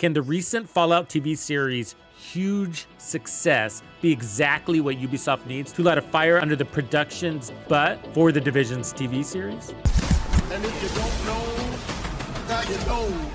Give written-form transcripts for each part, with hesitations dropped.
Can the recent Fallout TV series' huge success be exactly what Ubisoft needs to light a fire under the production's butt for the Division's TV series? And if you don't know, now you know.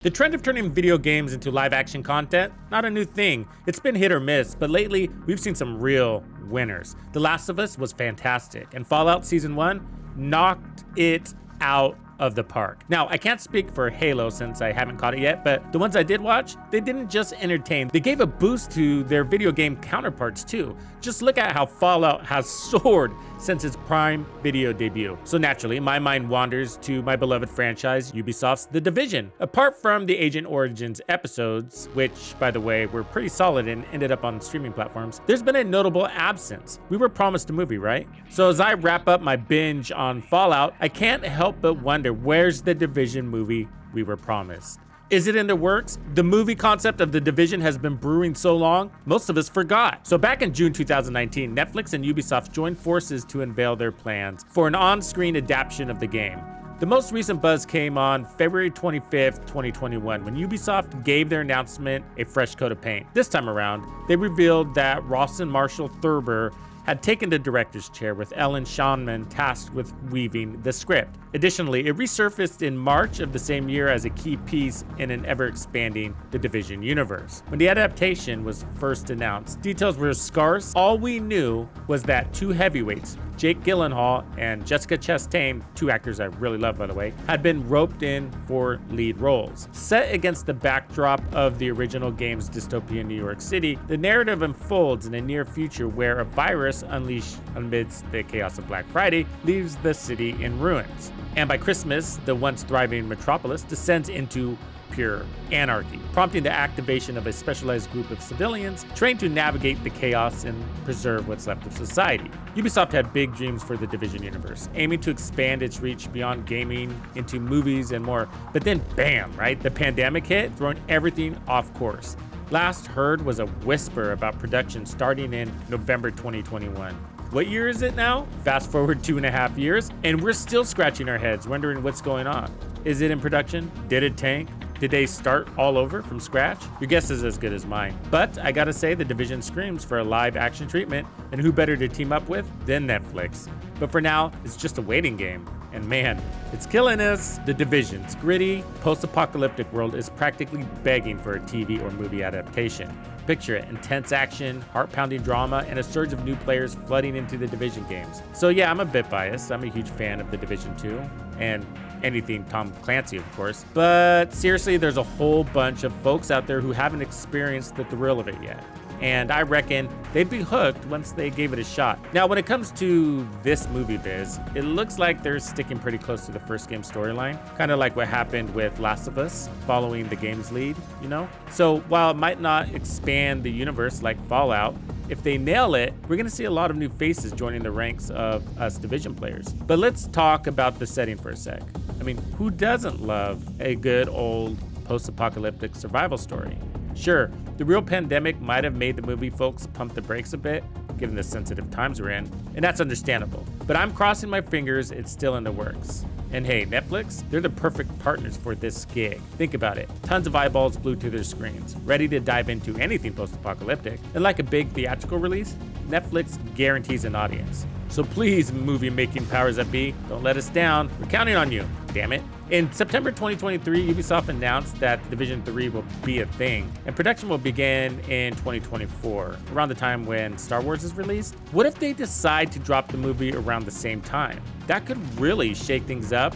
The trend of turning video games into live-action content, not a new thing. It's been hit or miss, but lately, we've seen some real winners. The Last of Us was fantastic, and Fallout Season 1 knocked it out of the park. Now, I can't speak for Halo since I haven't caught it yet, but the ones I did watch, they didn't just entertain, they gave a boost to their video game counterparts too. Just look at how Fallout has soared since its Prime Video debut. So naturally, my mind wanders to my beloved franchise, Ubisoft's The Division. Apart from the Agent Origins episodes, which, by the way, were pretty solid and ended up on streaming platforms, there's been a notable absence. We were promised a movie, right? So as I wrap up my binge on Fallout, I can't help but wonder, where's the Division movie we were promised? Is it in the works? The movie concept of The Division has been brewing so long, most of us forgot. So back in June 2019, Netflix and Ubisoft joined forces to unveil their plans for an on-screen adaptation of the game. The most recent buzz came on February 25th, 2021, when Ubisoft gave their announcement a fresh coat of paint. This time around, they revealed that Rawson Marshall Thurber had taken the director's chair, with Ellen Schonman tasked with weaving the script. Additionally, it resurfaced in March of the same year as a key piece in an ever-expanding The Division universe. When the adaptation was first announced, details were scarce. All we knew was that two heavyweights, Jake Gyllenhaal and Jessica Chastain, two actors I really love by the way, had been roped in for lead roles. Set against the backdrop of the original game's dystopian New York City, the narrative unfolds in a near future where a virus unleashed amidst the chaos of Black Friday leaves the city in ruins. And by Christmas, the once thriving metropolis descends into pure anarchy, prompting the activation of a specialized group of civilians trained to navigate the chaos and preserve what's left of society. Ubisoft had big dreams for the Division universe, aiming to expand its reach beyond gaming into movies and more. But then bam, right? The pandemic hit, throwing everything off course. Last heard was a whisper about production starting in November 2021. What year is it now? Fast forward 2.5 years, and we're still scratching our heads, wondering what's going on. Is it in production? Did it tank? Did they start all over from scratch? Your guess is as good as mine. But I gotta say, The Division screams for a live action treatment, and who better to team up with than Netflix? But for now, it's just a waiting game. And man, it's killing us. The Division's gritty, post-apocalyptic world is practically begging for a TV or movie adaptation. Picture it, intense action, heart-pounding drama, and a surge of new players flooding into the Division games. So yeah, I'm a bit biased. I'm a huge fan of The Division 2, and anything Tom Clancy, of course. But seriously, there's a whole bunch of folks out there who haven't experienced the thrill of it yet. And I reckon they'd be hooked once they gave it a shot. Now, when it comes to this movie biz, it looks like they're sticking pretty close to the first game storyline, kind of like what happened with Last of Us, following the game's lead, you know? So while it might not expand the universe like Fallout, if they nail it, we're gonna see a lot of new faces joining the ranks of us Division players. But let's talk about the setting for a sec. I mean, who doesn't love a good old post-apocalyptic survival story? Sure, the real pandemic might have made the movie folks pump the brakes a bit, given the sensitive times we're in, and that's understandable. But I'm crossing my fingers it's still in the works. And hey, Netflix, they're the perfect partners for this gig. Think about it, tons of eyeballs glued to their screens, ready to dive into anything post-apocalyptic. And like a big theatrical release, Netflix guarantees an audience. So please, movie-making powers that be, don't let us down. We're counting on you, damn it. In September 2023, Ubisoft announced that Division 3 will be a thing, and production will begin in 2024, around the time when Star Wars is released. What if they decide to drop the movie around the same time? That could really shake things up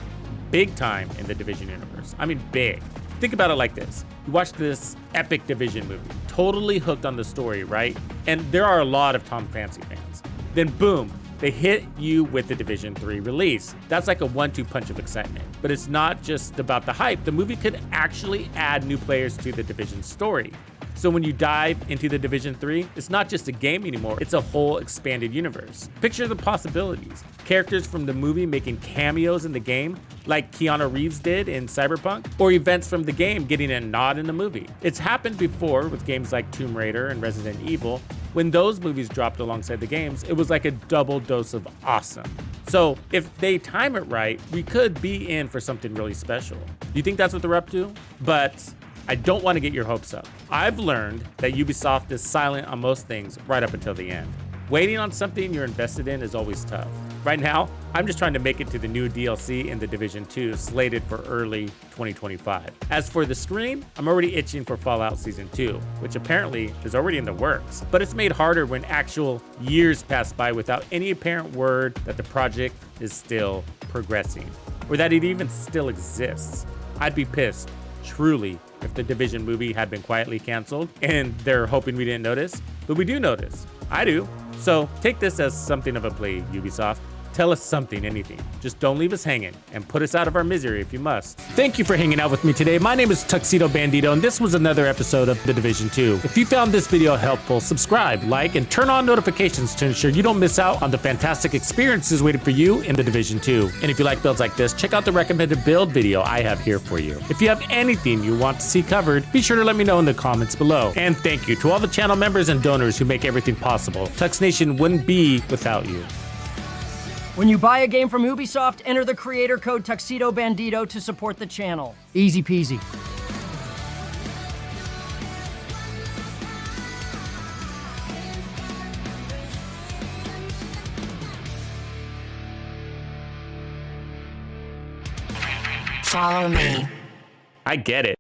big time in the Division universe. I mean, big. Think about it like this. You watch this epic Division movie, totally hooked on the story, right? And there are a lot of Tom Clancy fans. Then boom, they hit you with the Division 3 release. That's like a 1-2 punch of excitement. But it's not just about the hype. The movie could actually add new players to the Division story. So when you dive into the Division 3, it's not just a game anymore, it's a whole expanded universe. Picture the possibilities. Characters from the movie making cameos in the game, like Keanu Reeves did in Cyberpunk, or events from the game getting a nod in the movie. It's happened before with games like Tomb Raider and Resident Evil. When those movies dropped alongside the games, it was like a double dose of awesome. So if they time it right, we could be in for something really special. Do you think that's what they're up to? But I don't want to get your hopes up. I've learned that Ubisoft is silent on most things right up until the end. Waiting on something you're invested in is always tough. Right now, I'm just trying to make it to the new DLC in The Division 2 slated for early 2025. As for the stream, I'm already itching for Fallout Season 2, which apparently is already in the works. But it's made harder when actual years pass by without any apparent word that the project is still progressing, or that it even still exists. I'd be pissed, truly, if the Division movie had been quietly canceled and they're hoping we didn't notice, but we do notice. I do. So take this as something of a plea, Ubisoft. Tell us something, anything. Just don't leave us hanging and put us out of our misery if you must. Thank you for hanging out with me today. My name is Tuxedo Bandido, and this was another episode of The Division 2. If you found this video helpful, subscribe, like, and turn on notifications to ensure you don't miss out on the fantastic experiences waiting for you in The Division 2. And if you like builds like this, check out the recommended build video I have here for you. If you have anything you want to see covered, be sure to let me know in the comments below. And thank you to all the channel members and donors who make everything possible. Tux Nation wouldn't be without you. When you buy a game from Ubisoft, enter the creator code Tuxedo Bandido to support the channel. Easy peasy. Follow me. I get it.